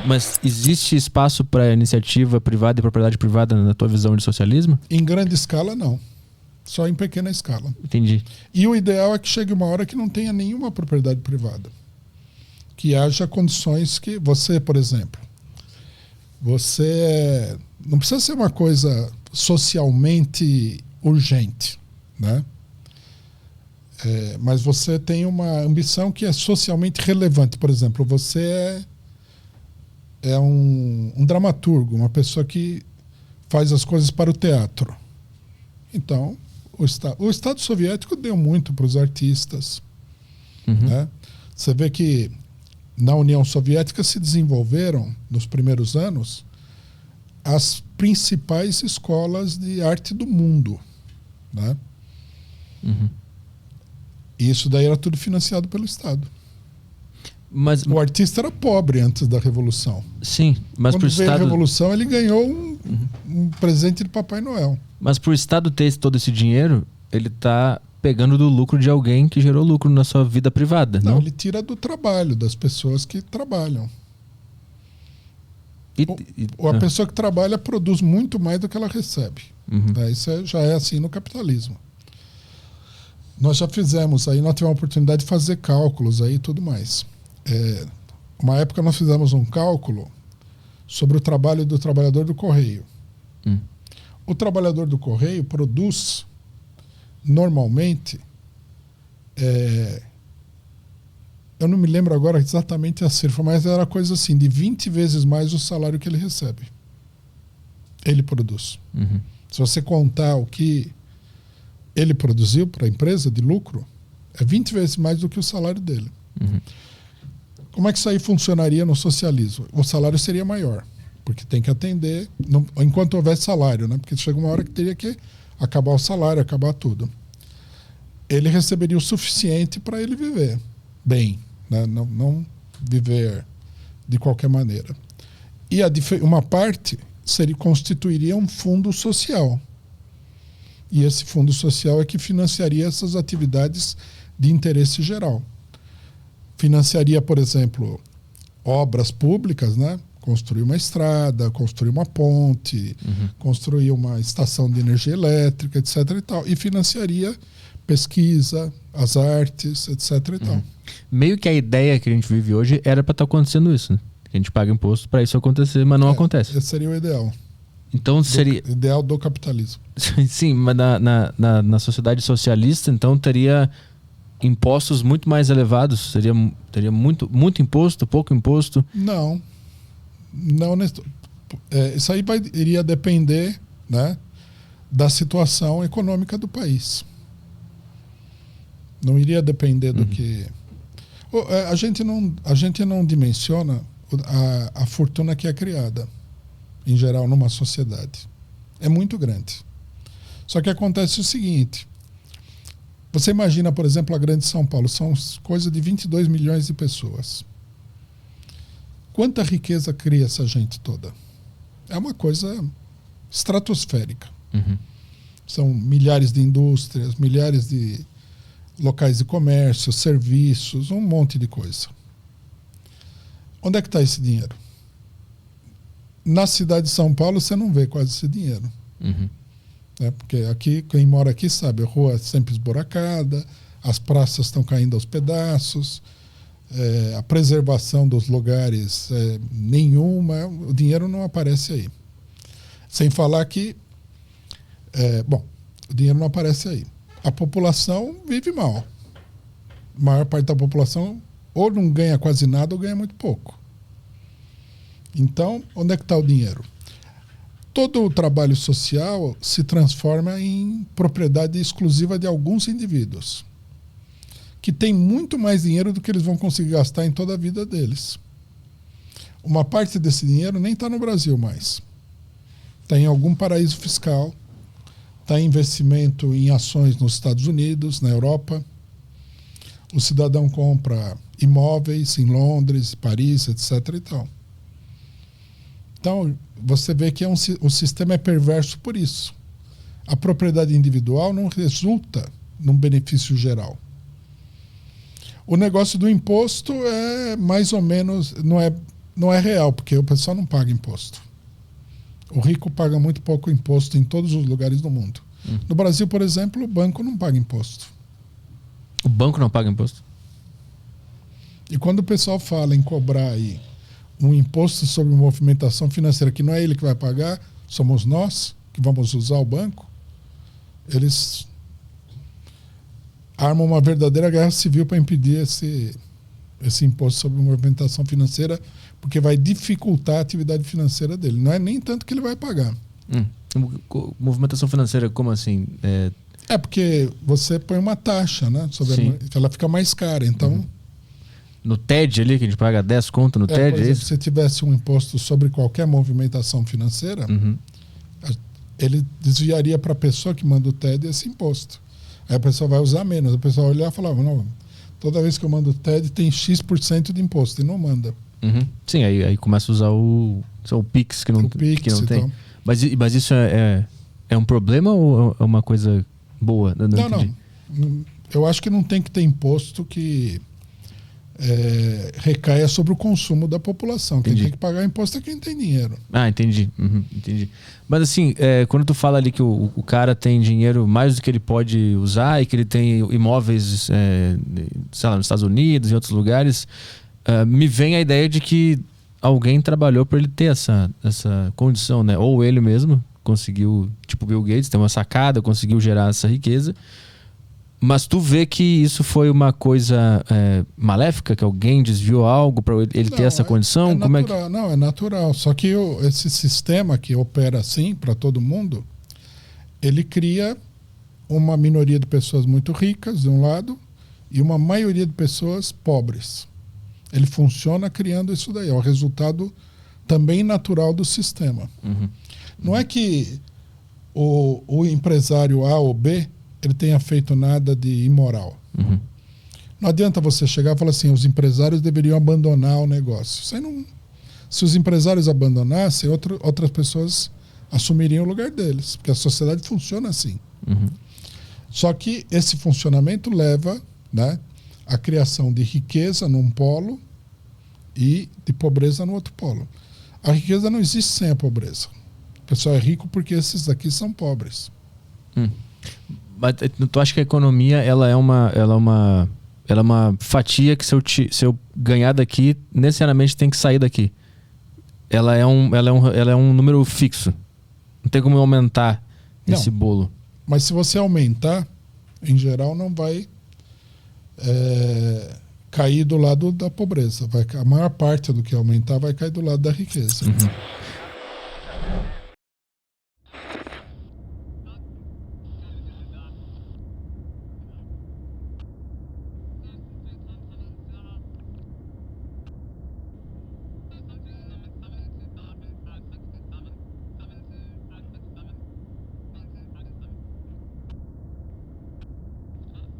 Mas existe espaço para iniciativa privada e propriedade privada na tua visão de socialismo? Em grande escala, não. Só em pequena escala. Entendi. E o ideal é que chegue uma hora que não tenha nenhuma propriedade privada. Que haja condições que você, por exemplo, não precisa ser uma coisa socialmente urgente, né? Mas você tem uma ambição que é socialmente relevante. Por exemplo, você é um dramaturgo, uma pessoa que faz as coisas para o teatro. Então, o Estado soviético deu muito para os artistas. Né? Você vê que na União Soviética se desenvolveram, nos primeiros anos, as principais escolas de arte do mundo. Né? E isso daí era tudo financiado pelo Estado. Mas o artista era pobre antes da Revolução. Sim, mas quando veio a Revolução, ele ganhou um presente de Papai Noel. Mas para o Estado ter todo esse dinheiro, ele está pegando do lucro de alguém que gerou lucro na sua vida privada, não? Não, ele tira do trabalho, das pessoas que trabalham. A pessoa que trabalha produz muito mais do que ela recebe. Isso já é assim no capitalismo. Nós já fizemos, aí nós tivemos a oportunidade de fazer cálculos aí e tudo mais. Uma época nós fizemos um cálculo sobre o trabalho do trabalhador do Correio. O trabalhador do Correio produz, normalmente, eu não me lembro agora exatamente a cifra, mas era coisa assim, de 20 vezes mais o salário que ele recebe. Ele produz. Se você contar o que ele produziu para a empresa de lucro, é 20 vezes mais do que o salário dele. Como é que isso aí funcionaria no socialismo? O salário seria maior, porque tem que atender, enquanto houver salário, né? Porque chega uma hora que teria que acabar o salário, acabar tudo. Ele receberia o suficiente para ele viver bem, né? Não viver de qualquer maneira. E uma parte constituiria um fundo social. E esse fundo social é que financiaria essas atividades de interesse geral. Financiaria, por exemplo, obras públicas, né? Construir uma estrada, construir uma ponte, construir uma estação de energia elétrica, etc. e tal. E financiaria pesquisa, as artes, etc. e tal. Meio que a ideia que a gente vive hoje era para estar acontecendo isso, né? Que a gente paga imposto para isso acontecer, mas não acontece. Esse seria o ideal. Então seria... ideal do capitalismo. Sim, mas na sociedade socialista, então, teria impostos muito mais elevados? Teria muito imposto, pouco imposto? Não. Isso aí iria depender, né, da situação econômica do país. Não iria depender do que... A gente não dimensiona a fortuna que é criada, em geral, numa sociedade. É muito grande. Só que acontece o seguinte: você imagina, por exemplo, a Grande São Paulo, são coisa de 22 milhões de pessoas. Quanta riqueza cria essa gente toda? É uma coisa estratosférica. São milhares de indústrias, milhares de locais de comércio, serviços, um monte de coisa. Onde é que está esse dinheiro? Na cidade de São Paulo você não vê quase esse dinheiro. Porque aqui, quem mora aqui sabe, a rua é sempre esburacada, as praças estão caindo aos pedaços, a preservação dos lugares nenhuma, o dinheiro não aparece aí. Sem falar que, o dinheiro não aparece aí. A população vive mal. A maior parte da população ou não ganha quase nada ou ganha muito pouco. Então, onde é que está o dinheiro? Todo o trabalho social se transforma em propriedade exclusiva de alguns indivíduos, que têm muito mais dinheiro do que eles vão conseguir gastar em toda a vida deles. Uma parte desse dinheiro nem está no Brasil mais. Está em algum paraíso fiscal, está em investimento em ações nos Estados Unidos, na Europa. O cidadão compra imóveis em Londres, Paris, etc. e tal. Então, você vê que o sistema é perverso por isso. A propriedade individual não resulta num benefício geral. O negócio do imposto é mais ou menos, não é não é real, porque o pessoal não paga imposto. O rico paga muito pouco imposto em todos os lugares do mundo. No Brasil, por exemplo, o banco não paga imposto. O banco não paga imposto? E quando o pessoal fala em cobrar aí um imposto sobre movimentação financeira, que não é ele que vai pagar, somos nós que vamos usar o banco, eles armam uma verdadeira guerra civil para impedir esse imposto sobre movimentação financeira, porque vai dificultar a atividade financeira dele. Não é nem tanto que ele vai pagar. Movimentação financeira, como assim? É porque você põe uma taxa, né? Ela fica mais cara. Então, no TED ali, que a gente paga 10 conto no TED, por exemplo, se tivesse um imposto sobre qualquer movimentação financeira, ele desviaria para a pessoa que manda o TED esse imposto. Aí a pessoa vai usar menos. A pessoa vai olhar e falar, não, toda vez que eu mando o TED tem X% de imposto e não manda. Sim, aí começa a usar o Pix que não tem. Então. Mas isso é um problema ou é uma coisa boa? Não. Eu acho que não tem que ter imposto que recaia sobre o consumo da população. Quem tem que pagar imposto é quem tem dinheiro. Entendi. Entendi. Mas assim, quando tu fala ali que o cara tem dinheiro mais do que ele pode usar e que ele tem imóveis, sei lá, nos Estados Unidos e outros lugares, me vem a ideia de que alguém trabalhou para ele ter essa condição, né? Ou ele mesmo conseguiu, tipo Bill Gates, ter uma sacada, conseguiu gerar essa riqueza. Mas tu vê que isso foi uma coisa maléfica, que alguém desviou algo para ele ter essa condição? Como natural, Não, é natural. Só que esse sistema que opera assim para todo mundo, ele cria uma minoria de pessoas muito ricas de um lado e uma maioria de pessoas pobres. Ele funciona criando isso daí. É o resultado também natural do sistema. Não é que o empresário A ou B ele tenha feito nada de imoral. Não adianta você chegar e falar assim, os empresários deveriam abandonar o negócio. Isso aí não, se os empresários abandonassem, outras pessoas assumiriam o lugar deles, porque a sociedade funciona assim. Só que esse funcionamento leva, né, a criação de riqueza num polo e de pobreza no outro polo. A riqueza não existe sem a pobreza. O pessoal é rico porque esses daqui são pobres. Mas tu acha que a economia ela é uma fatia que se eu ganhar daqui, necessariamente tem que sair daqui? Ela é um número fixo. Não tem como aumentar esse bolo. Mas se você aumentar, em geral não vai cair do lado da pobreza. A maior parte do que aumentar vai cair do lado da riqueza.